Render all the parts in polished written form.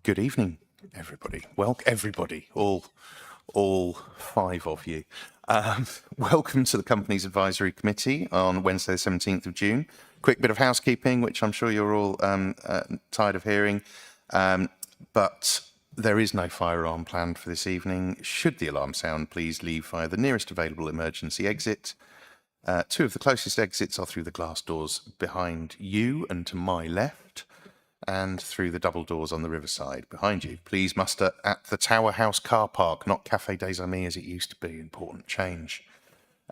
Good evening, everybody. Well, everybody, all five of you. Welcome to the Companies Advisory Committee on Wednesday, the 17th of June. Quick bit of housekeeping, which I'm sure you're all tired of hearing, but there is no fire alarm planned for this evening. Should the alarm sound, please leave via the nearest available emergency exit. Two of the closest exits are through the glass doors behind you and to my left, and through the double doors on the riverside behind you. Please muster at the Tower House car park, not Café des Amis as it used to be. Important change.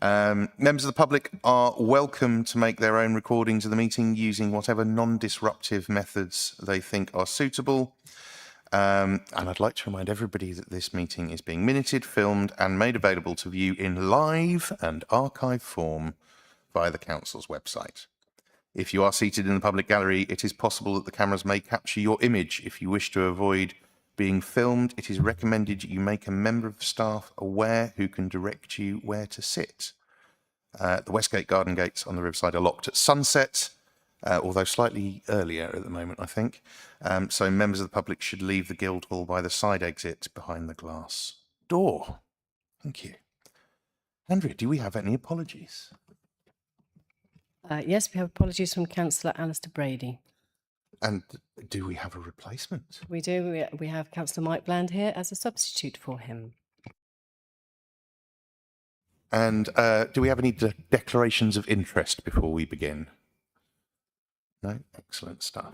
Members of the public are welcome to make their own recordings of the meeting using whatever non-disruptive methods they think are suitable. And I'd like to remind everybody that this meeting is being minuted, filmed and made available to view in live and archive form via the Council's website. If you are seated in the public gallery, it is possible that the cameras may capture your image. If you wish to avoid being filmed, it is recommended you make a member of staff aware who can direct you where to sit. The Westgate garden gates on the riverside are locked at sunset, although slightly earlier at the moment, I think. So members of the public should leave the Guildhall by the side exit behind the glass door. Thank you. Andrea, do we have any apologies? Yes, we have apologies from Councillor Alistair Brady. And do we have a replacement? We do. We have Councillor Mike Bland here as a substitute for him. And do we have any declarations of interest before we begin? No? Excellent stuff.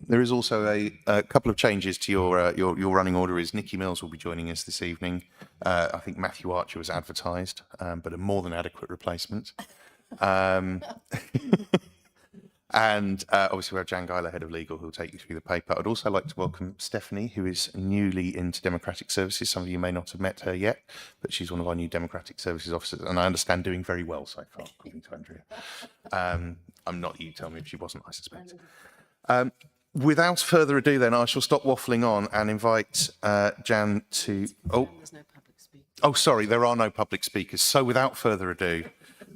There is also a couple of changes to your running order. Is Nikki Mills will be joining us this evening. I think Matthew Archer was advertised, but a more than adequate replacement. And obviously we have Jan Geiler, Head of Legal, who will take you through the paper. I'd also like to welcome Stephanie, who is newly into Democratic Services. Some of you may not have met her yet, but she's one of our new Democratic Services officers, and I understand doing very well so far, according to Andrea. I'm not you, tell me if she wasn't, I suspect. Without further ado then, I shall stop waffling on and invite Jan to... Oh, sorry, there are no public speakers. So without further ado,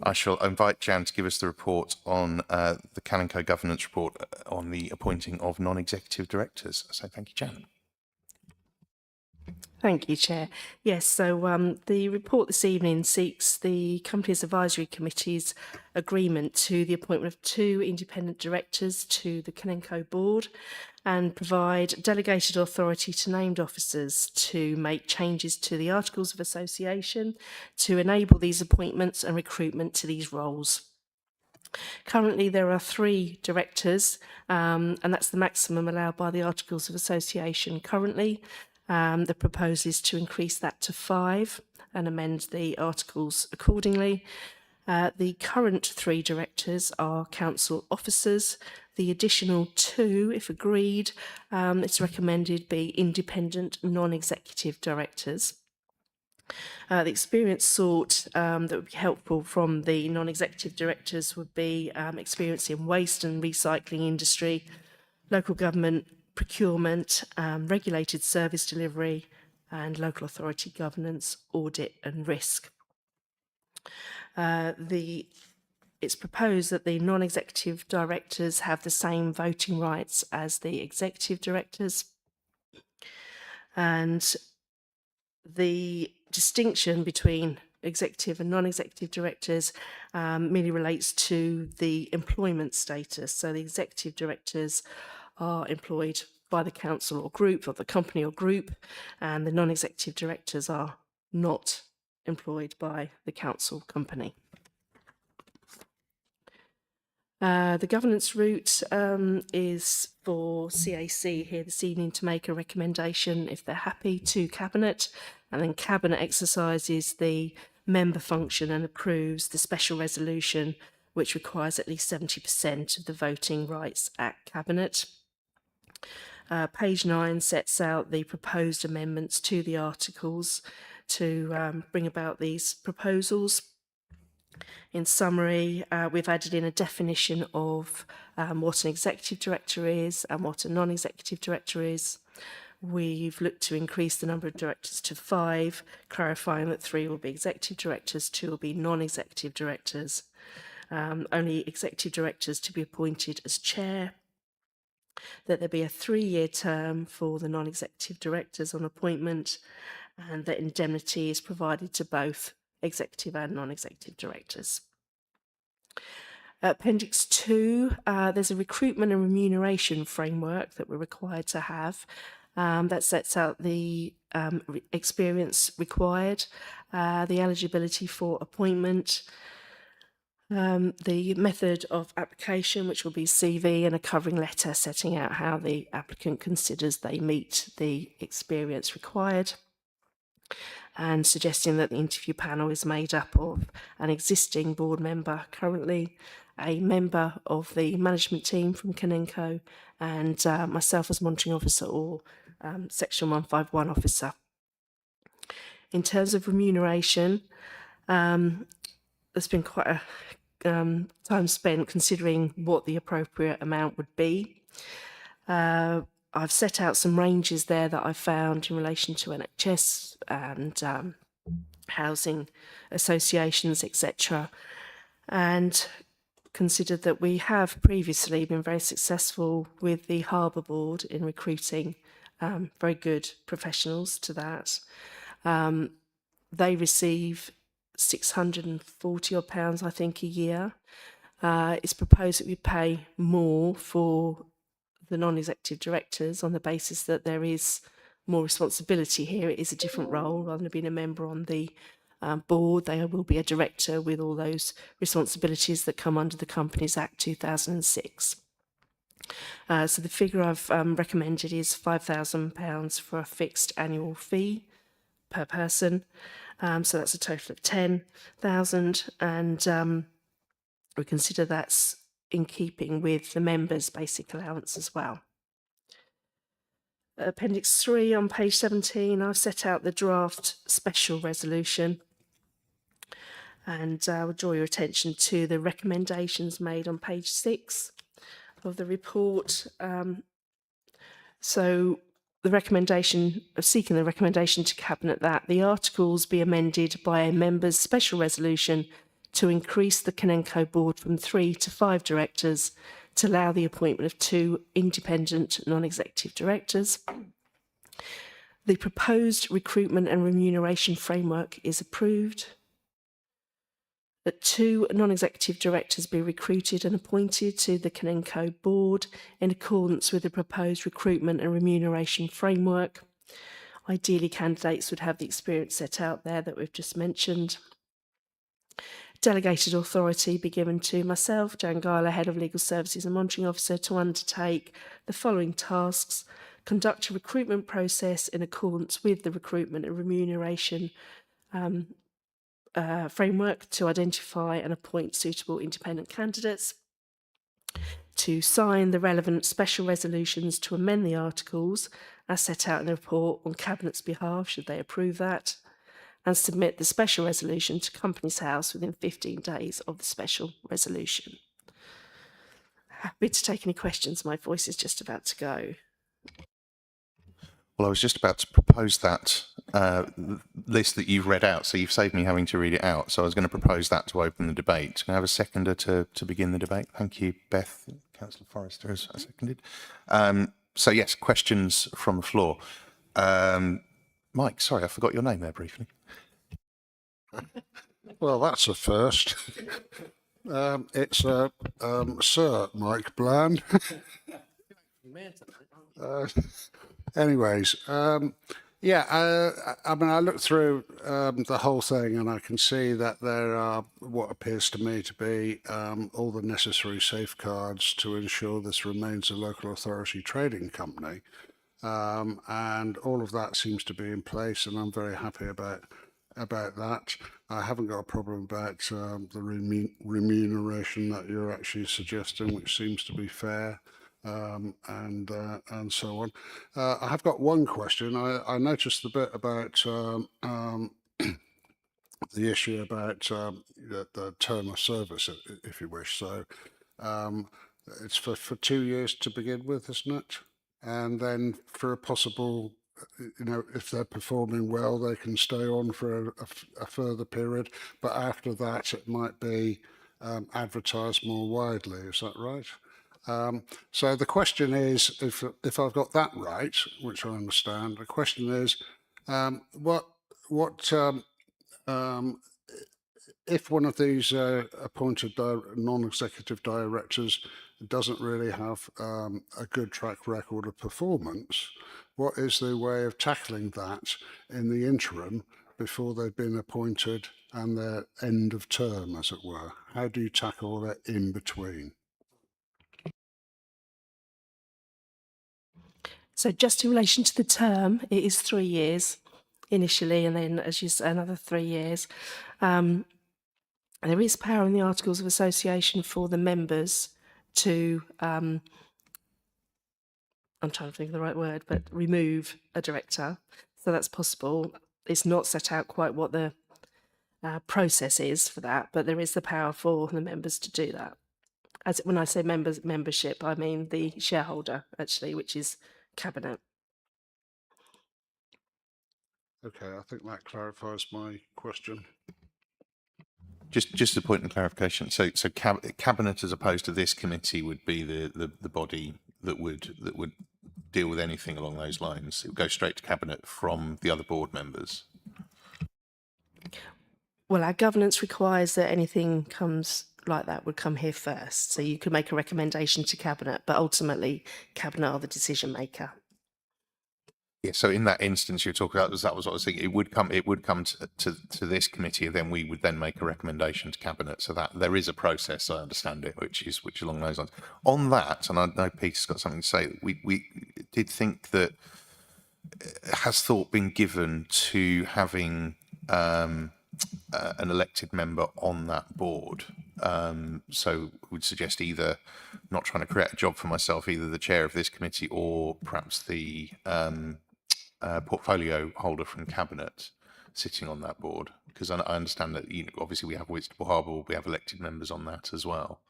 I shall invite Jan to give us the report on the Canonco governance report on the appointing of non-executive directors. So thank you, Jan. Thank you, Chair. Yes, so the report this evening seeks the Companies Advisory Committee's agreement to the appointment of 2 independent directors to the Canonco board and provide delegated authority to named officers to make changes to the Articles of Association to enable these appointments and recruitment to these roles. Currently, there are 3 directors, and that's the maximum allowed by the Articles of Association currently. The proposal is to increase that to 5 and amend the articles accordingly. The current 3 directors are council officers. The additional 2, if agreed, it's recommended be independent non-executive directors. The experience sought that would be helpful from the non-executive directors would be experience in waste and recycling industry, local government, procurement, regulated service delivery, and local authority governance, audit and risk. It's proposed that the non-executive directors have the same voting rights as the executive directors. And the distinction between executive and non-executive directors merely relates to the employment status. So the executive directors are employed by the council or group, or the company or group, and the non-executive directors are not employed by the council company. The governance route is for CAC here this evening to make a recommendation, if they're happy, to Cabinet, and then Cabinet exercises the member function and approves the special resolution, which requires at least 70% of the voting rights at Cabinet. Page 9 sets out the proposed amendments to the articles to bring about these proposals. In summary, we've added in a definition of what an executive director is and what a non-executive director is. We've looked to increase the number of directors to 5, clarifying that 3 will be executive directors, 2 will be non-executive directors. Only executive directors to be appointed as chair. that there be a 3-year term for the non-executive directors on appointment, and that indemnity is provided to both executive and non-executive directors. Appendix 2, there's a recruitment and remuneration framework that we're required to have that sets out the experience required, the eligibility for appointment, the method of application, which will be CV, and a covering letter setting out how the applicant considers they meet the experience required, and suggesting that the interview panel is made up of an existing board member currently, a member of the management team from Canenco, and myself as monitoring officer or section 151 officer. In terms of remuneration, there's been quite a time spent considering what the appropriate amount would be. I've set out some ranges there that I've found in relation to NHS and housing associations, etc., and considered that we have previously been very successful with the Harbour Board in recruiting very good professionals to that. They receive £640 odd, I think, a year. It's proposed that we pay more for the non-executive directors on the basis that there is more responsibility here. It is a different role. Rather than being a member on the board, they will be a director with all those responsibilities that come under the Companies Act 2006. So the figure I've recommended is £5,000 for a fixed annual fee per person. So that's a total of 10,000, and we consider that's in keeping with the members' basic allowance as well. Appendix 3 on page 17, I've set out the draft special resolution, and I will draw your attention to the recommendations made on page 6 of the report. So the recommendation of seeking the recommendation to Cabinet that the articles be amended by a member's special resolution to increase the Canenco board from 3 to 5 directors to allow the appointment of 2 independent non-executive directors. The proposed recruitment and remuneration framework is approved. That 2 non-executive directors be recruited and appointed to the Canenco board in accordance with the proposed recruitment and remuneration framework. Ideally, candidates would have the experience set out there that we've just mentioned. Delegated authority be given to myself, Jan Geiler, Head of Legal Services and Monitoring Officer, to undertake the following tasks: conduct a recruitment process in accordance with the recruitment and remuneration framework to identify and appoint suitable independent candidates, to sign the relevant special resolutions to amend the articles as set out in the report on Cabinet's behalf, should they approve that, and submit the special resolution to Companies House within 15 days of the special resolution. Happy to take any questions. My voice is just about to go. Well, I was just about to propose that list that you've read out, so you've saved me having to read it out. So I was going to propose that to open the debate. Can I have a seconder to begin the debate? Thank you, Beth. Councillor Forrester has seconded. So yes, questions from the floor. Mike, sorry, I forgot your name there briefly. Well, that's a first. It's Sir Mike Bland. Anyways, yeah, I mean, I looked through the whole thing and I can see that there are what appears to me to be all the necessary safeguards to ensure this remains a local authority trading company. And all of that seems to be in place, and I'm very happy about that. I haven't got a problem about the remuneration that you're actually suggesting, which seems to be fair. And so on. I have got one question. I noticed the bit about the issue about the term of service, if you wish. So it's for 2 years to begin with, isn't it? And then for a possible, you know, if they're performing well, they can stay on for a further period. But after that, it might be advertised more widely. Is that right? So the question is, if I've got that right, which I understand, the question is, what if one of these appointed non-executive directors doesn't really have a good track record of performance, what is the way of tackling that in the interim before they've been appointed and their end of term, as it were? How do you tackle that in between? So just in relation to the term, it is 3 years initially, and then, as you say, another 3 years. There is power in the Articles of Association for the members to, I'm trying to think of the right word, but remove a director. So that's possible. It's not set out quite what the process is for that, but there is the power for the members to do that. As when I say membership, I mean the shareholder, actually, which is Cabinet. Okay, I think that clarifies my question. Just a point of clarification. So cabinet, as opposed to this committee, would be the body that would deal with anything along those lines. It would go straight to cabinet from the other board members. Well, our governance requires that anything comes like that would come here first. So you could make a recommendation to Cabinet, but ultimately Cabinet are the decision maker. Yeah. So in that instance you're talking about, that was what I was thinking. It would come to this committee, and then we would then make a recommendation to cabinet. So that there is a process, I understand it, which is along those lines. On that, and I know Peter's got something to say. We did think that has thought been given to having an elected member on that board. So would suggest either, not trying to create a job for myself, either the chair of this committee or perhaps the portfolio holder from cabinet sitting on that board, because I understand that obviously we have Whitstable Harbour, we have elected members on that as well.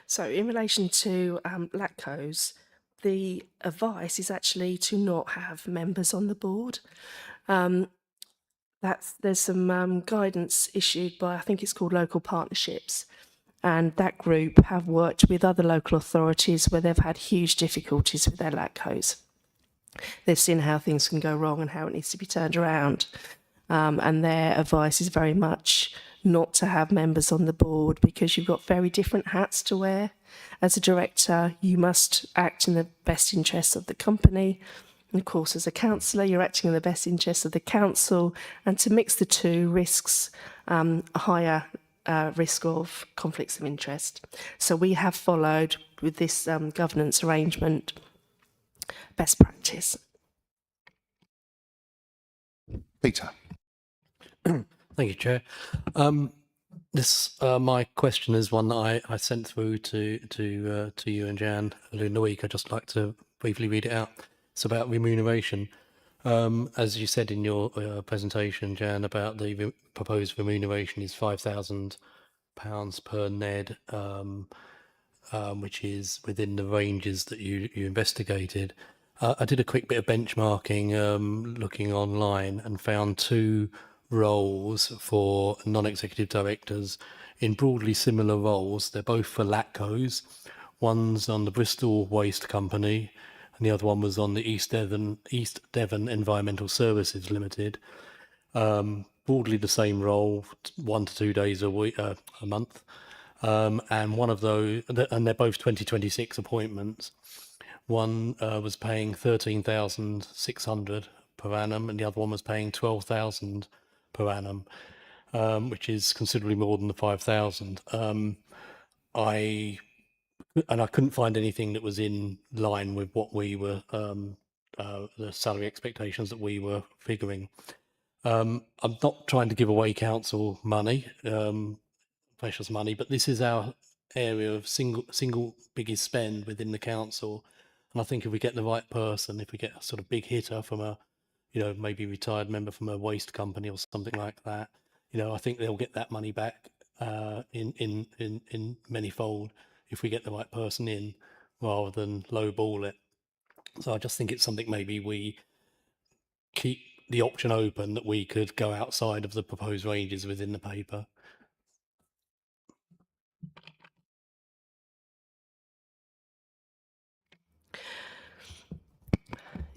So in relation to LATCOs, the advice is actually to not have members on the board. There's some guidance issued by, I think it's called Local Partnerships, and that group have worked with other local authorities where they've had huge difficulties with their LATCOs. They've seen how things can go wrong and how it needs to be turned around, and their advice is very much not to have members on the board, because you've got very different hats to wear. As a director, you must act in the best interests of the company. And of course, as a councillor, you're acting in the best interests of the council, and to mix the two risks a higher risk of conflicts of interest. So we have followed, with this governance arrangement, best practice. Peter. Thank you, Chair. My question is one that I sent through to you and Jan earlier in the week. I'd just like to briefly read it out. It's about remuneration. As you said in your presentation, Jan, about the proposed remuneration is £5,000 per NED, which is within the ranges that you investigated. I did a quick bit of benchmarking, looking online, and found 2 roles for non-executive directors in broadly similar roles. They're both for LATCOs. One's on the Bristol Waste Company, and the other one was on the East Devon Environmental Services Limited. Broadly the same role, 1 to 2 days a month. And one of those, and they're both 2026 appointments. One was paying 13,600 per annum, and the other one was paying 12,000 per annum, which is considerably more than the 5,000. I couldn't find anything that was in line with what we were, the salary expectations that we were figuring. I'm not trying to give away council money, precious money, but this is our area of single biggest spend within the council. And I think if we get the right person, if we get a sort of big hitter from a, maybe retired member from a waste company or something like that, I think they'll get that money back in manyfold if we get the right person in, rather than lowball it. So I just think it's something maybe we keep the option open, that we could go outside of the proposed ranges within the paper.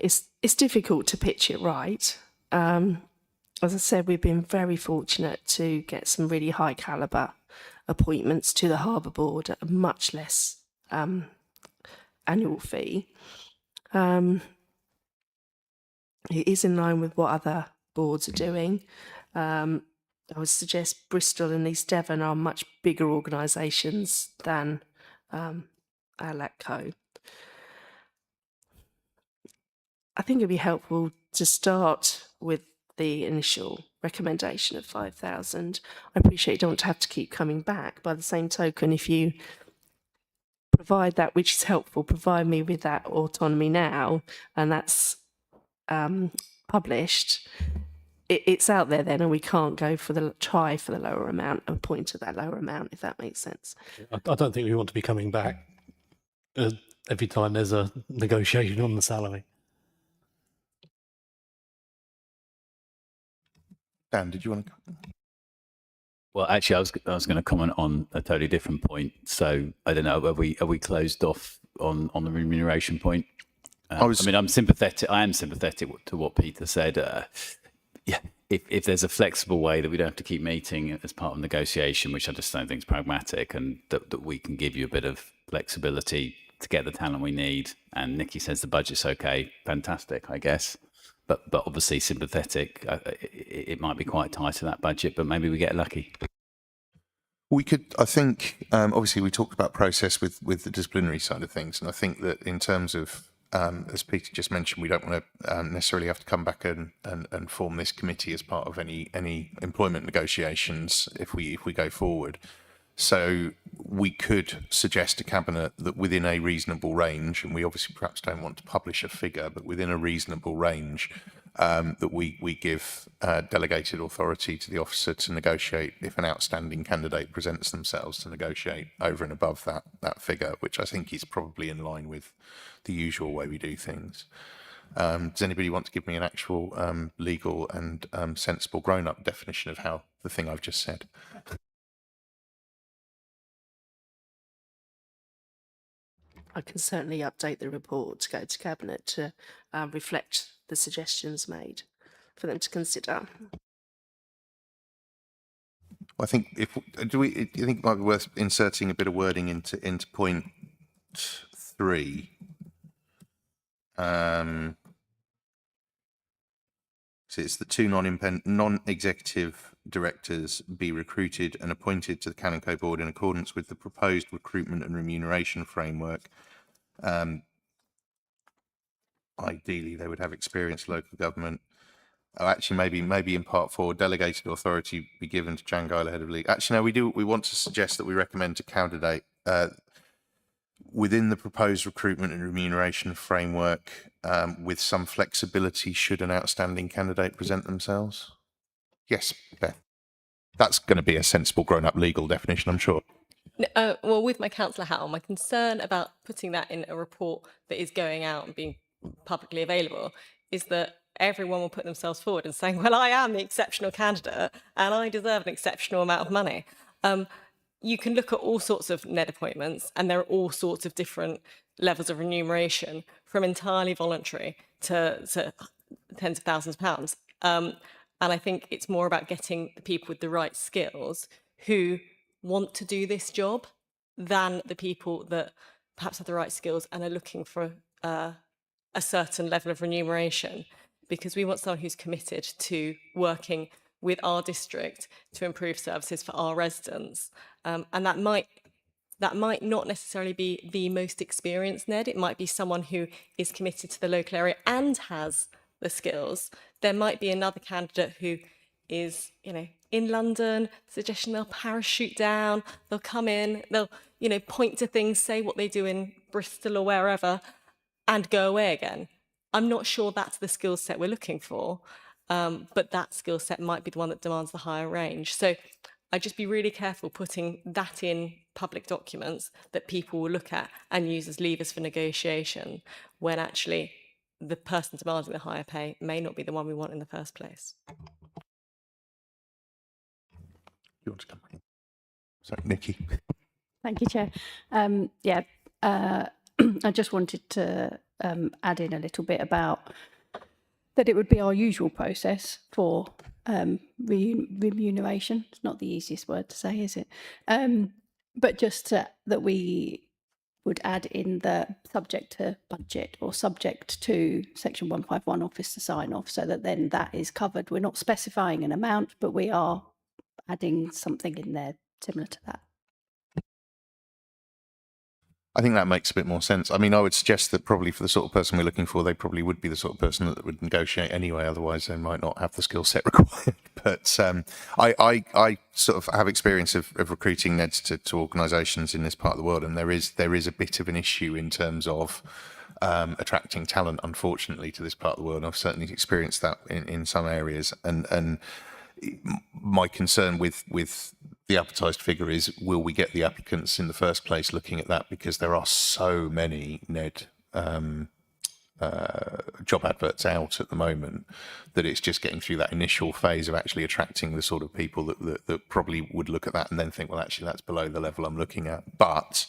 it's difficult to pitch it right. As I said, we've been very fortunate to get some really high calibre appointments to the Harbour Board at a much less annual fee. It is in line with what other boards are doing. I would suggest Bristol and East Devon are much bigger organisations than our LATCO. I think it'd be helpful to start with the initial recommendation of 5,000. I appreciate you don't have to keep coming back. By the same token, if you provide that which is helpful, provide me with that autonomy now, and that's published, it's out there then, and we can't go for the try for the lower amount and point to that lower amount, if that makes sense. I don't think we want to be coming back every time there's a negotiation on the salary. Dan, did you want to? Well, actually, I was going to comment on a totally different point. So I don't know. Are we closed off on the remuneration point? I mean, I'm sympathetic. I am sympathetic to what Peter said. Yeah, if there's a flexible way that we don't have to keep meeting as part of negotiation, which I just don't think is pragmatic, and that we can give you a bit of flexibility to get the talent we need. And Nikki says the budget's okay, fantastic, I guess. But obviously sympathetic. It might be quite tight to that budget, but maybe we get lucky. We could, I think, obviously we talked about process with the disciplinary side of things, and I think that in terms of, as Peter just mentioned, we don't want to necessarily have to come back and form this committee as part of any employment negotiations if we go forward. So we could suggest to Cabinet that within a reasonable range, and we obviously perhaps don't want to publish a figure, but within a reasonable range, that we give delegated authority to the officer to negotiate if an outstanding candidate presents themselves, to negotiate over and above that figure, which I think is probably in line with the usual way we do things. Does anybody want to give me an actual legal and sensible grown-up definition of how the thing I've just said? I can certainly update the report to go to Cabinet to reflect the suggestions made for them to consider. I think do you think it might be worth inserting a bit of wording into point 3? So it's the 2 non-executive directors be recruited and appointed to the Canonco board in accordance with the proposed recruitment and remuneration framework. Ideally, they would have experience local government. Oh, actually, maybe in part 4, delegated authority be given to Jan Geiler, head of league. Actually, no, we want to suggest that we recommend to candidate within the proposed recruitment and remuneration framework with some flexibility should an outstanding candidate present themselves. Yes, Beth. That's going to be a sensible grown-up legal definition, I'm sure. Well, with my councillor hat on, my concern about putting that in a report that is going out and being publicly available is that everyone will put themselves forward and saying, well, I am the exceptional candidate and I deserve an exceptional amount of money. You can look at all sorts of NED appointments and there are all sorts of different levels of remuneration, from entirely voluntary to tens of thousands of pounds. And I think it's more about getting the people with the right skills who want to do this job than the people that perhaps have the right skills and are looking for a certain level of remuneration, because we want someone who's committed to working with our district to improve services for our residents. And that might not necessarily be the most experienced NED. It might be someone who is committed to the local area and has the skills. There might be another candidate who is, in London, suggesting they'll parachute down, they'll come in, they'll, point to things, say what they do in Bristol or wherever, and go away again. I'm not sure that's the skill set we're looking for, but that skill set might be the one that demands the higher range. So I'd just be really careful putting that in public documents that people will look at and use as levers for negotiation, when actually the person demanding the higher pay may not be the one we want in the first place. You want to come in? Sorry, Nikki. Thank you, Chair. I just wanted to add in a little bit about that it would be our usual process for remuneration. It's not the easiest word to say, is it? But just that we would add in the subject to budget or subject to Section 151 officer sign off, so that then that is covered. We're not specifying an amount, but we are adding something in there similar to that. I think that makes a bit more sense. I mean, I would suggest that probably for the sort of person we're looking for, they probably would be the sort of person that would negotiate anyway. Otherwise, they might not have the skill set required. But I sort of have experience of recruiting NEDs to organisations in this part of the world, and there is a bit of an issue in terms of attracting talent, unfortunately, to this part of the world. I've certainly experienced that in some areas, and my concern with the advertised figure is, will we get the applicants in the first place looking at that? Because there are so many NED job adverts out at the moment that it's just getting through that initial phase of actually attracting the sort of people that probably would look at that and then think, well, actually, that's below the level I'm looking at. But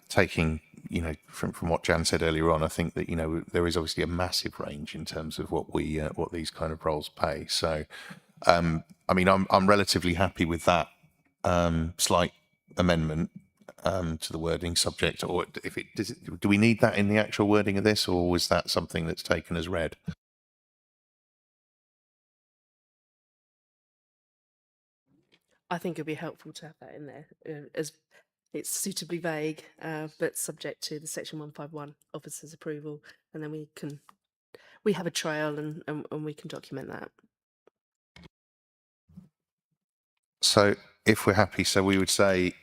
taking, from what Jan said earlier on, I think that, there is obviously a massive range in terms of what these kind of roles pay. So, I mean, I'm relatively happy with that slight amendment to the wording subject, or do we need that in the actual wording of this, or was that something that's taken as read? I think it'd be helpful to have that in there, as it's suitably vague, but subject to the Section 151 officer's approval, and then we have a trail and we can document that. So if we're happy, so we would say,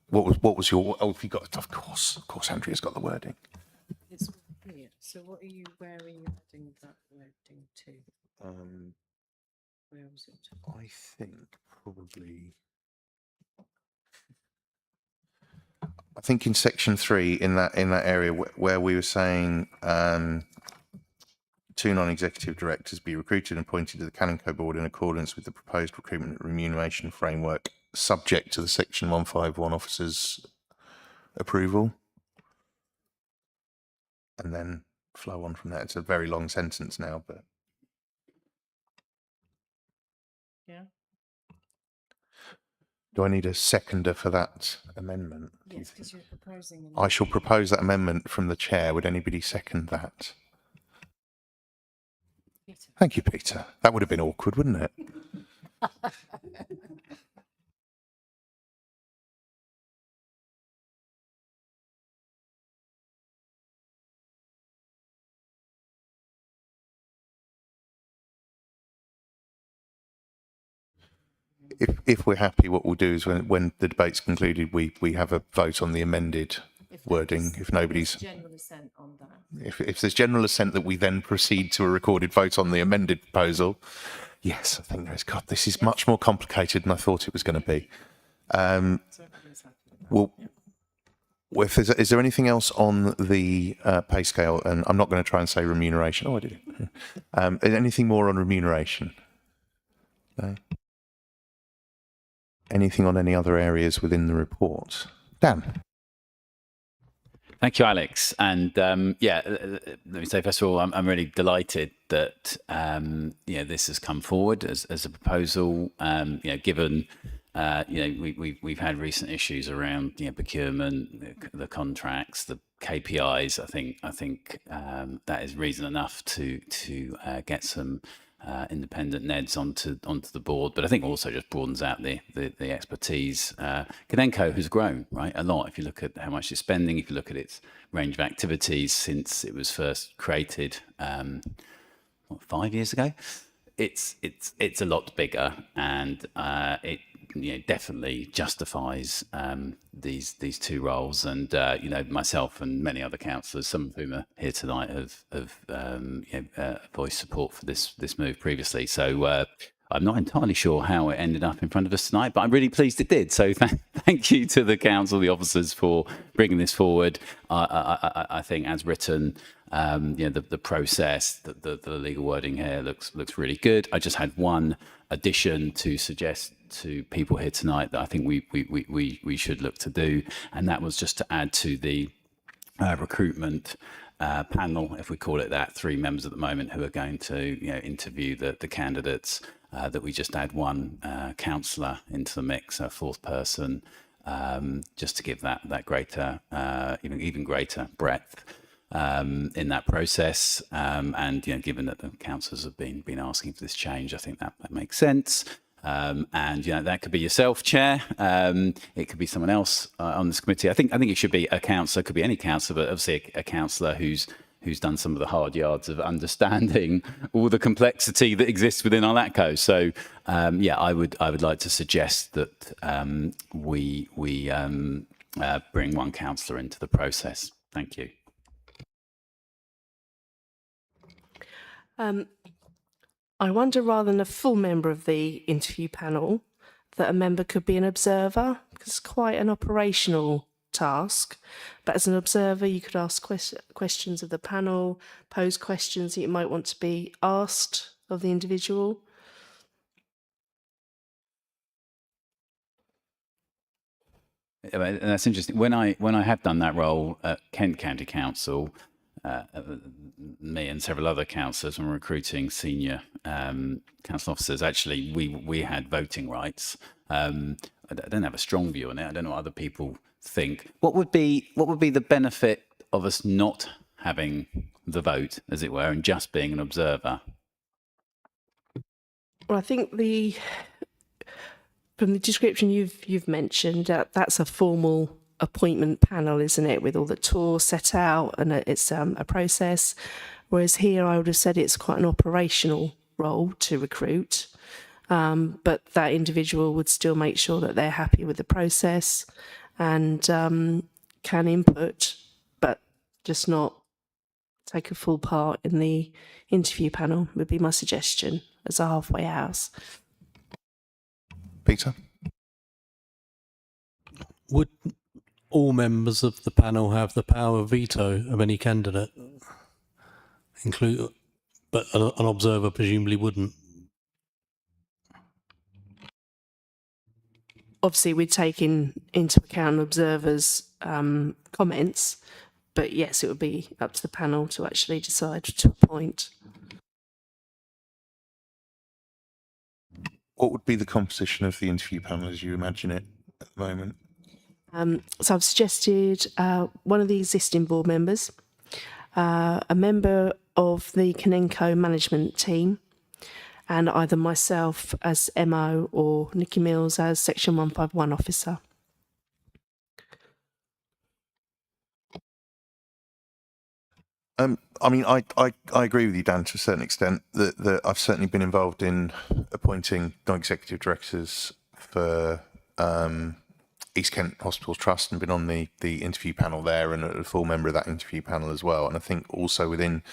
what was your, if you got, of course, Andrea's got the wording. It's here. So what are you, where are you adding that wording to? Where was it? I think probably, I think in section 3, in that area where we were saying 2 non-executive directors be recruited and appointed to the Canonco board in accordance with the proposed recruitment remuneration framework, subject to the Section 151 officers' approval, and then flow on from there. It's a very long sentence now, but Yeah. do I need a seconder for that amendment? Yes, because you're proposing. I shall propose that amendment from the chair. Would anybody second that? Peter. Thank you, Peter. That would have been awkward, wouldn't it? If we're happy, what we'll do is when the debate's concluded, we have a vote on the amended wording. If nobody's General assent on that. if there's general assent, that we then proceed to a recorded vote on the amended proposal. Yes, I think there is. God, this is much more complicated than I thought it was going to be. Well, is there anything else on the pay scale? And I'm not going to try and say remuneration. Oh, I did. Anything more on remuneration? No. Anything on any other areas within the report? Dan. Thank you, Alex. And let me say, first of all, I'm really delighted that this has come forward as a proposal. Given we've had recent issues around procurement, the contracts, the KPIs. I think that is reason enough to get some independent NEDs onto the board, but I think also just broadens out the expertise. Canenco has grown a lot. If you look at how much it's spending, if you look at its range of activities since it was first created 5 years ago, it's a lot bigger, and it definitely justifies these 2 roles. And myself and many other councillors, some of whom are here tonight, have voiced support for this move previously. So I'm not entirely sure how it ended up in front of us tonight, but I'm really pleased it did. So thank you to the council, the officers, for bringing this forward. I think, as written, the process, the legal wording here looks really good. I just had one addition to suggest to people here tonight that I think we should look to do, and that was just to add to the recruitment panel, if we call it that, 3 members at the moment who are going to interview the candidates, that we just add one councillor into the mix, a 4th person, just to give that greater, even greater breadth in that process. And given that the councillors have been asking for this change, I think that makes sense. And that could be yourself, Chair. It could be someone else on this committee. I think it should be a councillor. It could be any councillor, but obviously a councillor who's done some of the hard yards of understanding all the complexity that exists within our LATCO. So I would like to suggest that we bring one councillor into the process. Thank you. I wonder, rather than a full member of the interview panel, that a member could be an observer, because it's quite an operational task. But as an observer, you could ask questions of the panel, pose questions that you might want to be asked of the individual. And that's interesting. When I have done that role at Kent County Council, me and several other councillors, when recruiting senior council officers, actually we had voting rights. I don't have a strong view on it. I don't know what other people think. What would be the benefit of us not having the vote, as it were, and just being an observer? Well, I think from the description you've mentioned, that's a formal appointment panel, isn't it, with all the tours set out, and it's a process. Whereas here, I would have said it's quite an operational role to recruit, but that individual would still make sure that they're happy with the process and can input, but just not take a full part in the interview panel, would be my suggestion as a halfway house. Peter? Would all members of the panel have the power of veto of any candidate? But an observer presumably wouldn't. Obviously, we'd take into account observers' comments, but yes, it would be up to the panel to actually decide to appoint. What would be the composition of the interview panel as you imagine it at the moment? So I've suggested one of the existing board members, a member of the Kanenko management team, and either myself as MO or Nikki Mills as Section 151 officer. I mean, I agree with you, Dan, to a certain extent. That I've certainly been involved in appointing non-executive directors for East Kent Hospitals Trust and been on the interview panel there and a full member of that interview panel as well. And I think also within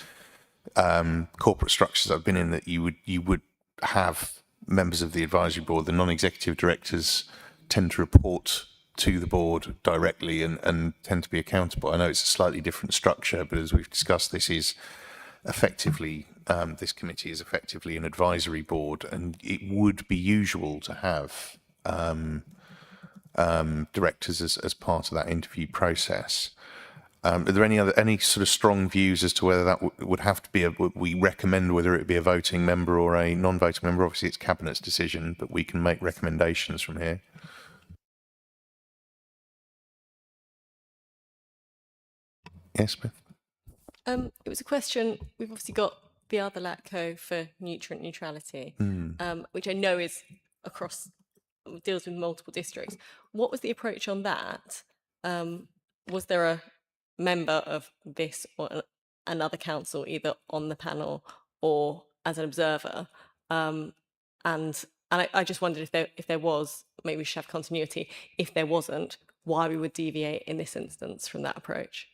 corporate structures I've been in, that you would have members of the advisory board. The non-executive directors tend to report to the board directly and tend to be accountable. I know it's a slightly different structure, but as we've discussed, this is effectively, this committee is effectively an advisory board, and it would be usual to have directors as part of that interview process. Are there any sort of strong views as to whether that would have to be we recommend whether it be a voting member or a non-voting member? Obviously, it's Cabinet's decision, but we can make recommendations from here. Yes, Beth? It was a question. We've obviously got the other LATCO for nutrient neutrality, which I know is deals with multiple districts. What was the approach on that? Was there a member of this or another council either on the panel or as an observer? And I just wondered if there was, maybe we should have continuity. If there wasn't, why we would deviate in this instance from that approach?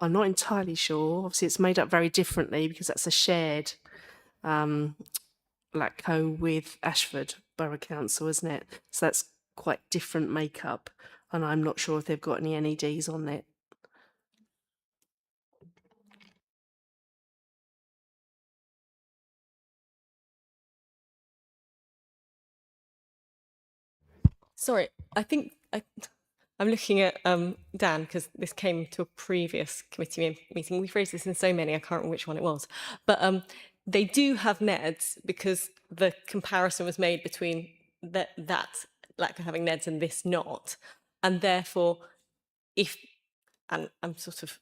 I'm not entirely sure. Obviously, it's made up very differently because that's a shared LATCO with Ashford Borough Council, isn't it? So that's quite different makeup, and I'm not sure if they've got any NEDs on it. Sorry, I think I'm looking at Dan because this came to a previous committee meeting. We've raised this in so many, I can't remember which one it was. But they do have NEDs because the comparison was made between that lack of having NEDs and this not. And therefore, and I'm sort of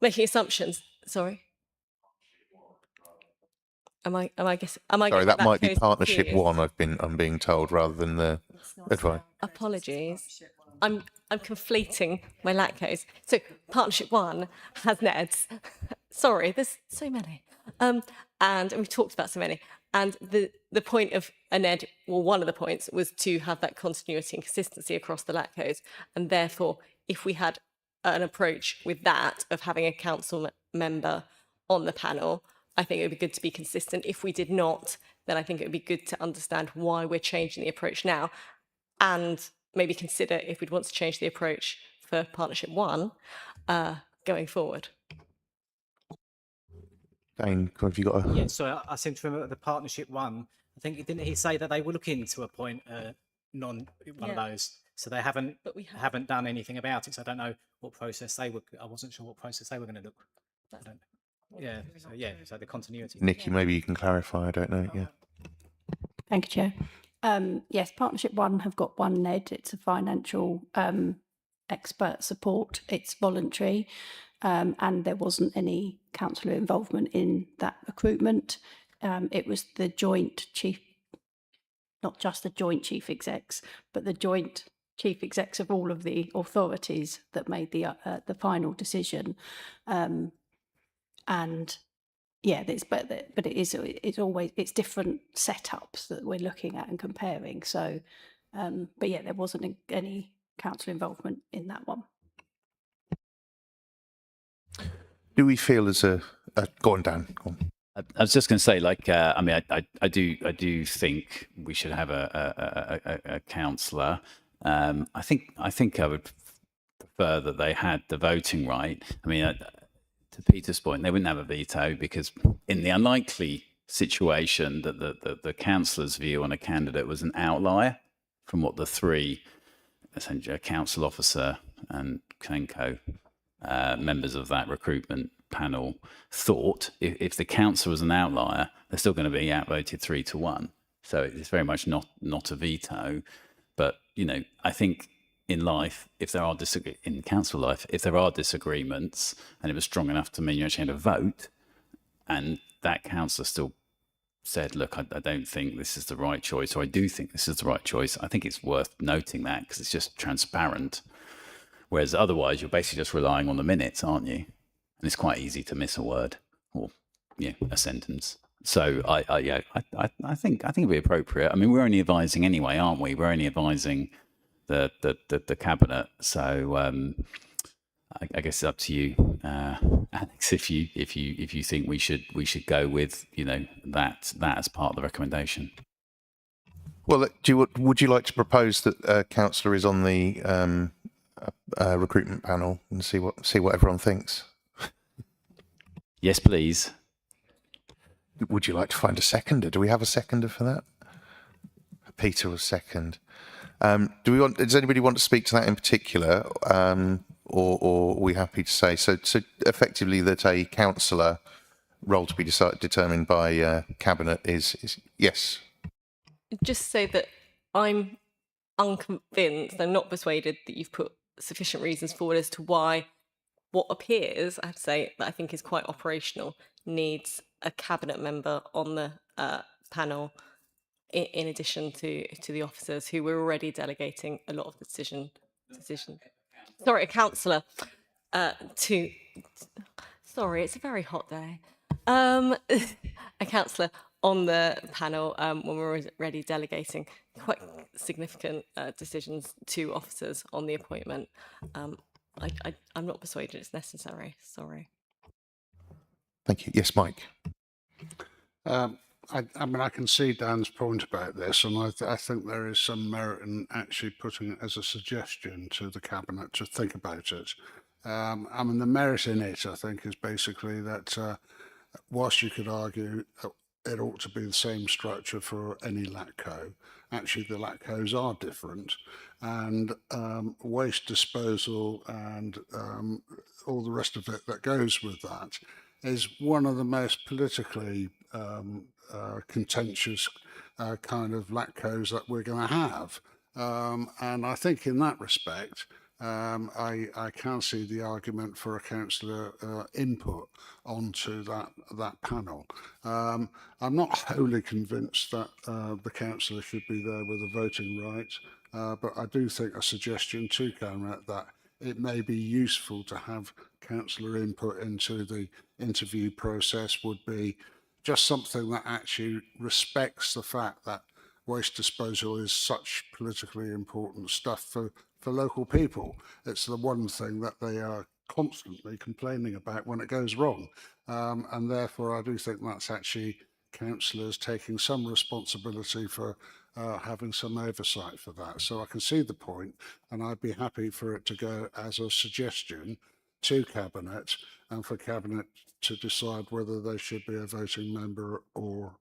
making assumptions, sorry. Sorry, That might be partnership one. one. I'm being told, rather than the advice. Apologies. I'm conflating my LATCOs. So partnership one has NEDs. Sorry, there's so many. And we've talked about so many. And the point of a NED, well, one of the points was to have that continuity and consistency across the LATCOs. And therefore, if we had an approach with that of having a council member on the panel, I think it would be good to be consistent. If we did not, then I think it would be good to understand why we're changing the approach now, and maybe consider if we'd want to change the approach for partnership one going forward. Dane, have you got a... Yeah, so I seem to remember the partnership one. I think didn't he say that they were looking to appoint one of those? So they haven't haven't done anything about it. So I don't know what process they were. I wasn't sure what process they were going to look. I don't, so the continuity. Nikki, maybe you can clarify. I don't know. Yeah. Thank you, Chair. Yes, Partnership One have got one NED. It's a financial expert support. It's voluntary, and there wasn't any councillor involvement in that recruitment. It was the joint chief, not just the joint chief execs, but the joint chief execs of all of the authorities that made the final decision. And yeah, it's different setups that we're looking at and comparing. So, but yeah, there wasn't any council involvement in that one. Do we feel as a go on, Dan? Go on. I was just going to say, I do think we should have a councillor. I think I would prefer that they had the voting right. I mean, to Peter's point, they wouldn't have a veto, because in the unlikely situation that the councillor's view on a candidate was an outlier from what the three, essentially a council officer and CNENCO members of that recruitment panel thought, if the council was an outlier, they're still going to be outvoted 3-1. So it's very much not a veto. But, I think in life, if there are in council life, if there are disagreements and it was strong enough to mean you actually had a vote, and that councillor still said, look, I don't think this is the right choice, or I do think this is the right choice, I think it's worth noting that, because it's just transparent. Whereas otherwise, you're basically just relying on the minutes, aren't you? And it's quite easy to miss a word or a sentence. So I think it'd be appropriate. I mean, we're only advising anyway, aren't we? We're only advising the cabinet. So I guess it's up to you, Alex, if you think we should go with that as part of the recommendation. Well, would you like to propose that a councillor is on the recruitment panel and see what everyone thinks? Yes, please. Would you like to find a seconder? Do we have a seconder for that? Peter was second. Does anybody want to speak to that in particular, or are we happy to say so effectively that a councillor role to be determined by cabinet is yes? Just say that I'm unconvinced, I'm not persuaded that you've put sufficient reasons forward as to why what appears, I have to say, that I think is quite operational, needs a cabinet member on the panel in addition to the officers who were already delegating a lot of the decision. Sorry, a councillor sorry, it's a very hot day. A councillor on the panel when we're already delegating quite significant decisions to officers on the appointment. I'm not persuaded it's necessary. Sorry. Thank you. Yes, Mike. I mean, I can see Dan's point about this, and I think there is some merit in actually putting it as a suggestion to the cabinet to think about it. I mean, the merit in it, I think, is basically that whilst you could argue it ought to be the same structure for any LATCO. Actually, the LATCOs are different, and waste disposal and all the rest of it that goes with that is one of the most politically contentious kind of LATCOs that we're going to have. And I think in that respect, I can see the argument for a councillor input onto that panel. I'm not wholly convinced that the councillor should be there with a voting right, but I do think a suggestion to Cabinet that it may be useful to have councillor input into the interview process would be just something that actually respects the fact that waste disposal is such politically important stuff for local people. It's the one thing that they are constantly complaining about when it goes wrong. And therefore, I do think that's actually councillors taking some responsibility for having some oversight for that. So I can see the point, and I'd be happy for it to go as a suggestion to Cabinet, and for Cabinet to decide whether there should be a voting member or,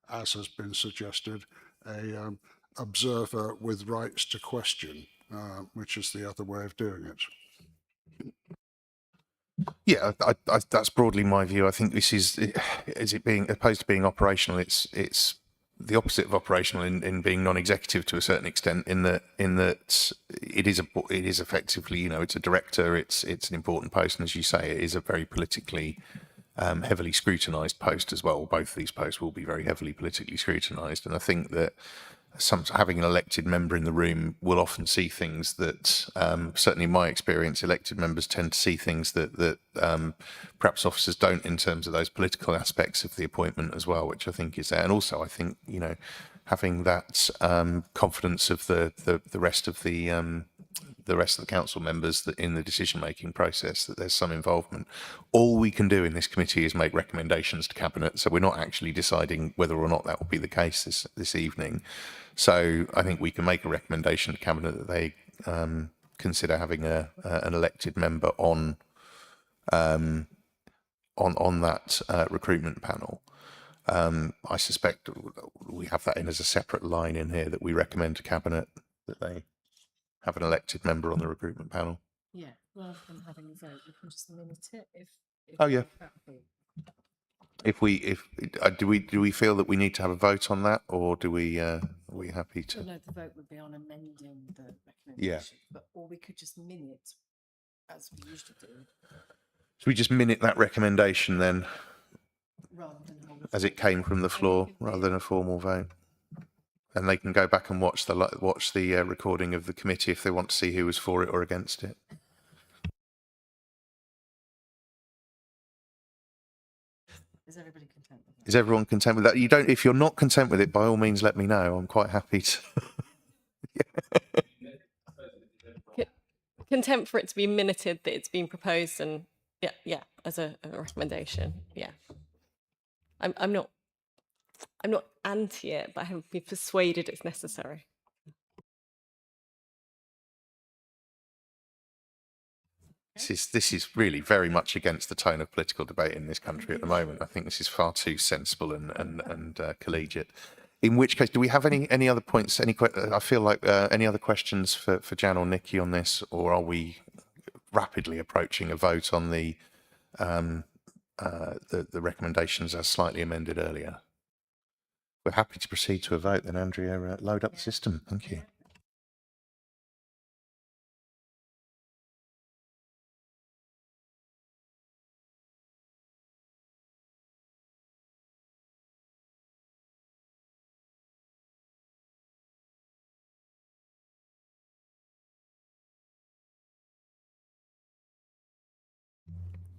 as has been suggested, a observer with rights to question, which is the other way of doing it. Yeah, I, that's broadly my view. I think this is it being opposed to being operational. It's the opposite of operational in being non-executive to a certain extent. In that it is effectively, you know, it's a director. It's an important post, and as you say, it is a very politically heavily scrutinised post as well. Both of these posts will be very heavily politically scrutinised, and I think that having an elected member in the room will often see things that, certainly in my experience, elected members tend to see things that perhaps officers don't in terms of those political aspects of the appointment as well, which I think is there. And also, I think, you know, having that confidence of the rest of the rest of the council members that in the decision-making process, that there's some involvement. All we can do in this committee is make recommendations to Cabinet, so we're not actually deciding whether or not that will be the case this evening. So I think we can make a recommendation to Cabinet that they consider having an elected member on that recruitment panel. I suspect we have that in as a separate line in here that we recommend to Cabinet that they have an elected member on the recruitment panel. Yeah, rather than having a vote, we can just minute it if Oh, yeah. happy. Do we feel that we need to have a vote on that, or are we happy to? Well, no, the vote would be on amending the recommendation. Yeah. But or we could just minute as we usually do, Should we just minute that recommendation then, rather than hold as it came from the floor, rather than a formal vote? And they can go back and watch the recording of the committee if they want to see who was for it or against it. Is everybody content with that? Is everyone content with that? You don't. If you're not content with it, by all means, let me know. I'm quite happy to. Contempt for it to be minuted that it's been proposed, and yeah, as a recommendation. Yeah, I'm not anti it, but I haven't been persuaded it's necessary. This is really very much against the tone of political debate in this country at the moment. I think this is far too sensible and collegiate. In which case, do we have any other points? I feel like any other questions for Jan or Nikki on this, or are we rapidly approaching a vote on the recommendations as slightly amended earlier? We're happy to proceed to a vote then, Andrea. Load up the system. Thank you.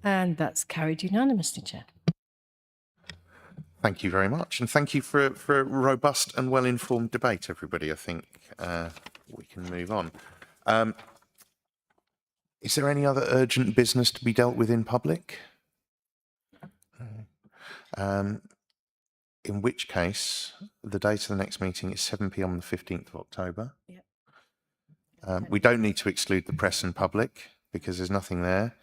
And that's carried unanimously, Chair. Thank you very much, and thank you for a robust and well-informed debate, everybody. I think we can move on. Is there any other urgent business to be dealt with in public? In which case, the date of the next meeting is 7 p.m. on the 15th of October. Yep. We don't need to exclude the press and public because there's nothing there.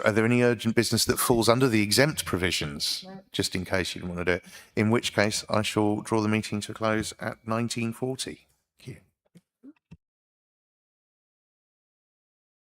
are there any urgent business that falls under the exempt provisions, just in case you didn't want to do it? In which case, I shall draw the meeting to a close at 19:40.